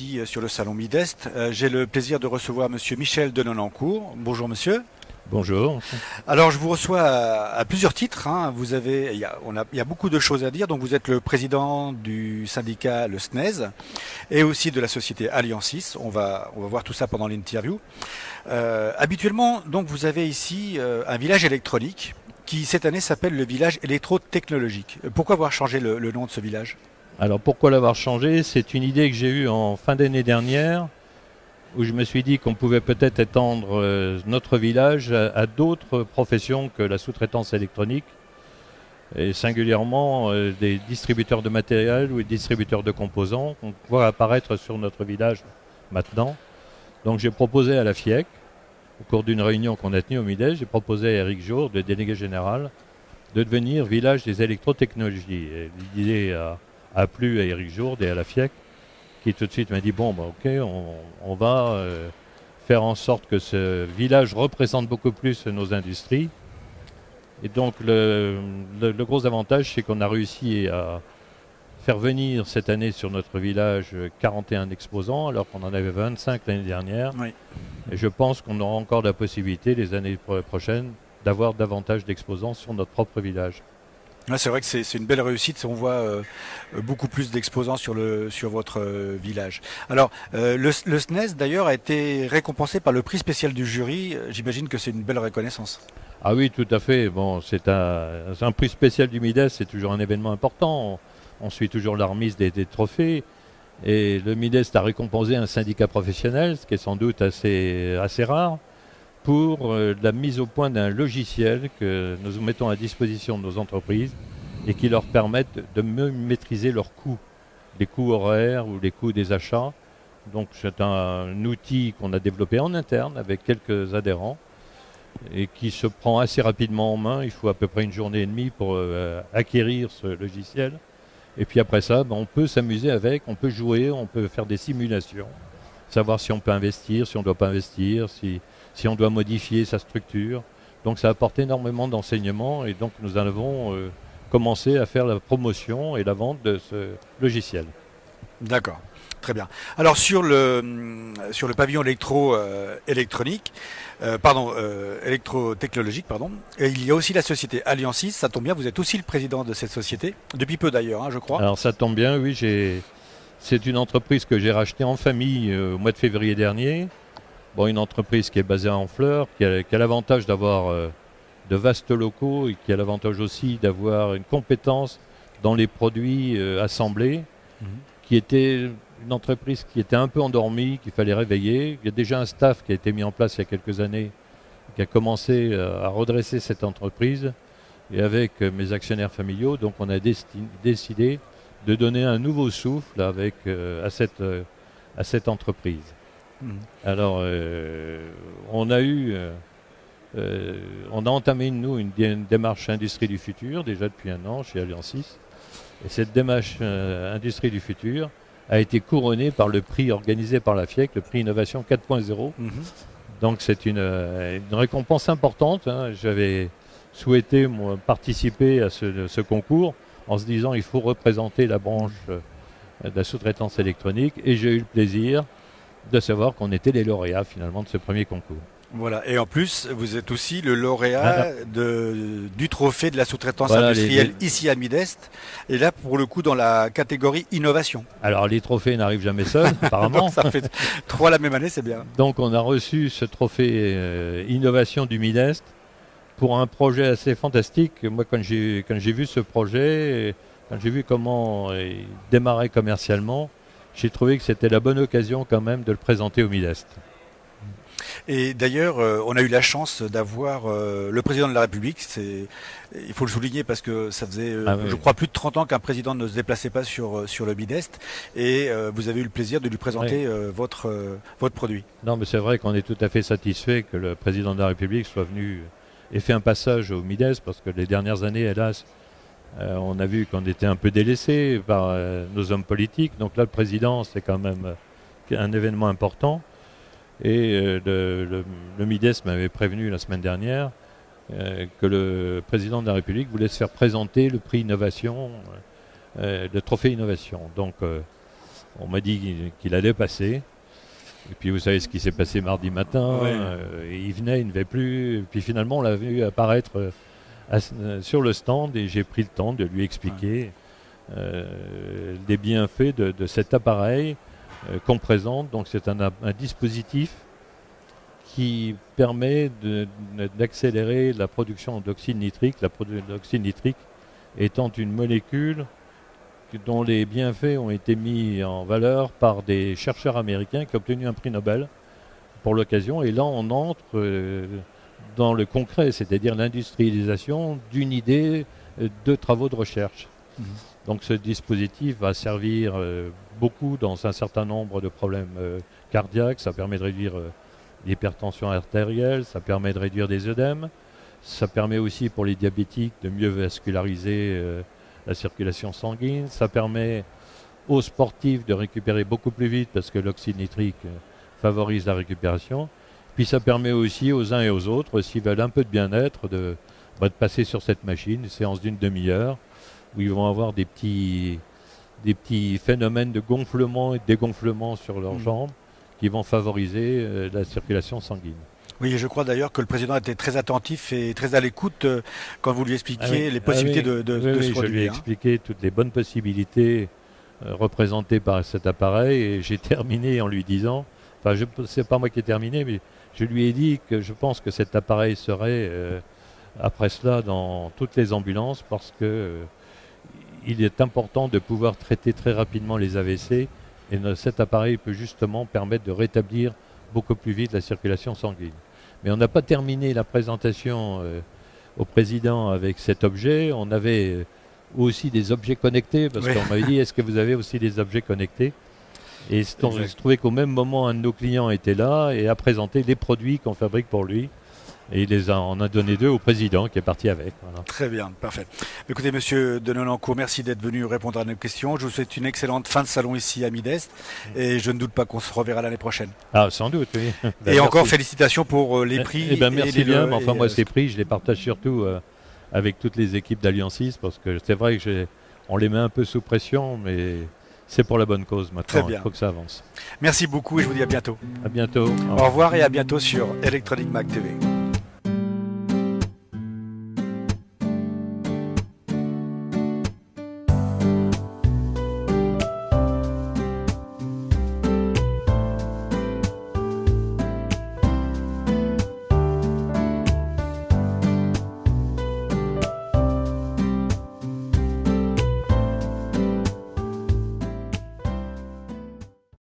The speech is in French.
ici sur le salon Midest. J'ai le plaisir de recevoir monsieur Michel Denonancourt. Bonjour monsieur. Bonjour. Alors je vous reçois à plusieurs titres, hein. Il y a beaucoup de choses à dire. Donc vous êtes le président du syndicat le SNES et aussi de la société Alliancis. On va voir tout ça pendant l'interview. Habituellement, donc vous avez ici un village électronique qui cette année s'appelle le village électro-technologique. Pourquoi avoir changé le nom de ce village? Alors pourquoi l'avoir changé? C'est une idée que j'ai eue en fin d'année dernière, où je me suis dit qu'on pouvait peut-être étendre notre village à d'autres professions que la sous-traitance électronique, et singulièrement des distributeurs de matériel ou des distributeurs de composants qu'on voit apparaître sur notre village maintenant. Donc j'ai proposé à la FIEC, au cours d'une réunion qu'on a tenue au Midest, j'ai proposé à Eric Jour, le délégué général, de devenir village des électrotechnologies. Et l'idée a plu à Eric Jourde et à la FIEC, qui tout de suite m'a dit bon, bah, ok, on va faire en sorte que ce village représente beaucoup plus nos industries. Et donc le gros avantage, c'est qu'on a réussi à faire venir cette année sur notre village 41 exposants, alors qu'on en avait 25 l'année dernière. Oui. Et je pense qu'on aura encore la possibilité les années prochaines d'avoir davantage d'exposants sur notre propre village. Ouais, c'est vrai que c'est une belle réussite. On voit beaucoup plus d'exposants sur votre village. Alors, le SNES d'ailleurs a été récompensé par le prix spécial du jury. J'imagine que c'est une belle reconnaissance. Ah oui, tout à fait. Bon, c'est un prix spécial du Midest, c'est toujours un événement important. On suit toujours la remise des trophées. Et le Midest a récompensé un syndicat professionnel, ce qui est sans doute assez rare, pour la mise au point d'un logiciel que nous mettons à disposition de nos entreprises et qui leur permettent de mieux maîtriser leurs coûts, les coûts horaires ou les coûts des achats. Donc c'est un outil qu'on a développé en interne avec quelques adhérents et qui se prend assez rapidement en main. Il faut à peu près une journée et demie pour acquérir ce logiciel. Et puis après ça, on peut s'amuser avec, on peut jouer, on peut faire des simulations, savoir si on peut investir, si on ne doit pas investir, si on doit modifier sa structure. Donc ça apporte énormément d'enseignements et donc nous avons commencé à faire la promotion et la vente de ce logiciel. D'accord, très bien. Alors sur le pavillon électrotechnologique, pardon, et il y a aussi la société Alliancis. Ça tombe bien, vous êtes aussi le président de cette société, depuis peu d'ailleurs, hein, je crois. Alors ça tombe bien, oui, c'est une entreprise que j'ai rachetée en famille au mois de février dernier. Bon, une entreprise qui est basée à Honfleur, qui a l'avantage d'avoir de vastes locaux et qui a l'avantage aussi d'avoir une compétence dans les produits assemblés, qui était une entreprise qui était un peu endormie, qu'il fallait réveiller. Il y a déjà un staff qui a été mis en place il y a quelques années, qui a commencé à redresser cette entreprise. Et avec mes actionnaires familiaux, donc on a décidé de donner un nouveau souffle à cette entreprise. Alors, on a entamé, nous, une démarche Industrie du Futur, déjà depuis un an, chez Alliancis. Et cette démarche Industrie du Futur a été couronnée par le prix organisé par la FIEC, le prix Innovation 4.0. Donc, c'est une récompense importante, hein. J'avais souhaité, moi, participer à ce concours en se disant il faut représenter la branche de la sous-traitance électronique. Et j'ai eu le plaisir de savoir qu'on était les lauréats finalement de ce premier concours. Voilà, et en plus, vous êtes aussi le lauréat du trophée de la sous-traitance industrielle ici à Midest, et là pour le coup dans la catégorie innovation. Alors les trophées n'arrivent jamais seuls, apparemment. Donc, ça fait 3 la même année, c'est bien. Donc on a reçu ce trophée innovation du Midest pour un projet assez fantastique. Moi quand j'ai vu ce projet, quand j'ai vu comment il démarrait commercialement, j'ai trouvé que c'était la bonne occasion quand même de le présenter au Midest. Et d'ailleurs, on a eu la chance d'avoir le président de la République. Il faut le souligner parce que ça faisait, je crois, plus de 30 ans qu'un président ne se déplaçait pas sur le Midest. Et vous avez eu le plaisir de lui présenter votre produit. Non, mais c'est vrai qu'on est tout à fait satisfait que le président de la République soit venu et fait un passage au Midest parce que les dernières années, hélas, on a vu qu'on était un peu délaissé par nos hommes politiques. Donc là, le président, c'est quand même un événement important. Et le Midest m'avait prévenu la semaine dernière que le président de la République voulait se faire présenter le prix innovation, le trophée innovation. Donc On m'a dit qu'il allait passer. Et puis vous savez ce qui s'est passé mardi matin. Ouais. Il venait, il ne venait plus. Et puis finalement, on l'a vu apparaître sur le stand et j'ai pris le temps de lui expliquer les bienfaits de cet appareil qu'on présente. Donc c'est un dispositif qui permet d'accélérer la production d'oxyde nitrique. L'oxyde nitrique étant une molécule dont les bienfaits ont été mis en valeur par des chercheurs américains qui ont obtenu un prix Nobel pour l'occasion. Et là, on entre dans le concret, c'est-à-dire l'industrialisation d'une idée de travaux de recherche. Donc ce dispositif va servir beaucoup dans un certain nombre de problèmes cardiaques. Ça permet de réduire l'hypertension artérielle, ça permet de réduire des œdèmes. Ça permet aussi pour les diabétiques de mieux vasculariser la circulation sanguine. Ça permet aux sportifs de récupérer beaucoup plus vite parce que l'oxyde nitrique favorise la récupération. Puis ça permet aussi aux uns et aux autres, s'ils veulent un peu de bien-être, de passer sur cette machine, une séance d'une demi-heure, où ils vont avoir des petits phénomènes de gonflement et de dégonflement sur leurs jambes qui vont favoriser la circulation sanguine. Oui, je crois d'ailleurs que le président était très attentif et très à l'écoute quand vous lui expliquiez les possibilités de ce produit. Je lui ai expliqué toutes les bonnes possibilités représentées par cet appareil et j'ai terminé en lui disant, c'est pas moi qui ai terminé, mais je lui ai dit que je pense que cet appareil serait après cela dans toutes les ambulances parce que il est important de pouvoir traiter très rapidement les AVC et cet appareil peut justement permettre de rétablir beaucoup plus vite la circulation sanguine. Mais on n'a pas terminé la présentation au président avec cet objet. On avait aussi des objets connectés, parce qu'on m'avait dit, est-ce que vous avez aussi des objets connectés? Et il se trouvait qu'au même moment, un de nos clients était là et a présenté les produits qu'on fabrique pour lui. Et on a donné 2 au président qui est parti avec. Voilà. Très bien, parfait. Écoutez, monsieur de Nonancourt, merci d'être venu répondre à nos questions. Je vous souhaite une excellente fin de salon ici à Midest et je ne doute pas qu'on se reverra l'année prochaine. Ah, sans doute, oui. Et encore félicitations pour les prix. Merci bien, mais enfin moi ces prix, je les partage surtout avec toutes les équipes d'Alliance 6 parce que c'est vrai que on les met un peu sous pression, mais c'est pour la bonne cause maintenant. Très bien. Il faut que ça avance. Merci beaucoup et je vous dis à bientôt. À bientôt. Au revoir et à bientôt sur Electronic Mag TV.